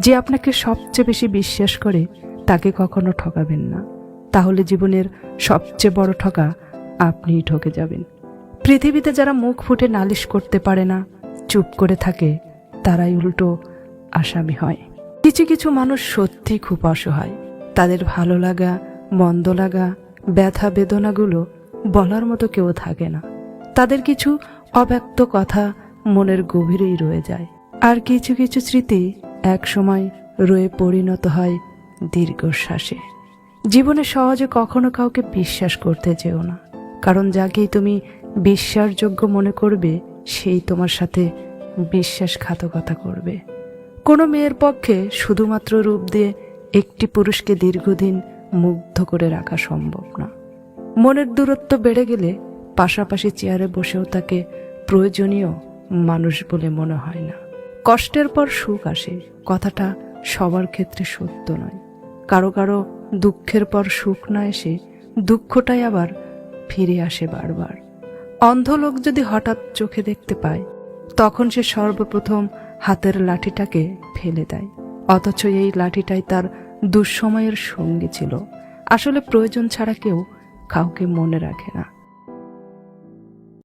যে আপনাকে সবচেয়ে বেশি বিশ্বাস করে তাকে কখনো ঠকাবেন না, তাহলে জীবনের সবচেয়ে বড় ঠকা আপনিই ঠকে যাবেন। পৃথিবীতে যারা মুখ ফুটে নালিশ করতে পারে না, চুপ করে থাকে, তারাই উল্টো আসামি হয়। কিছু কিছু মানুষ সত্যি খুব অসহায়। তাদের ভালো লাগা, মন্দ লাগা, ব্যথা বেদনাগুলো বলার মতো কেউ থাকে না। তাদের কিছু অব্যক্ত কথা মনের গভীরেই রয়ে যায়, আর কিছু কিছু স্মৃতি এক সময় রয়ে পরিণত হয় দীর্ঘশ্বাসে। জীবনে সহজে কখনো কাউকে বিশ্বাস করতে যেও না, কারণ যাকেই তুমি বিশ্বাসযোগ্য মনে করবে সেই তোমার সাথে বিশ্বাসঘাতকতা করবে। কোনো মেয়ের পক্ষে শুধুমাত্র রূপ দিয়ে একটি পুরুষকে দীর্ঘদিন মুগ্ধ করে রাখা সম্ভব না। মনের দূরত্ব বেড়ে গেলে পাশাপাশি চেয়ারে বসেও তাকে প্রয়োজনীয় মানুষ বলে মনে হয় না। কষ্টের পর সুখ আসে, কথাটা সবার ক্ষেত্রে সত্য নয়। কারো কারো দুঃখের পর সুখ না এসে দুঃখটাই আবার ফিরে আসে বারবার। অন্ধ লোক যদি হঠাৎ চোখে দেখতে পায়, তখন সে সর্বপ্রথম হাতের লাঠিটাকে ফেলে দেয়, অথচ এই লাঠিটাই তার দুঃসময়ের সঙ্গী ছিল। আসলে প্রয়োজন ছাড়া কেউ কাউকে মনে রাখে না।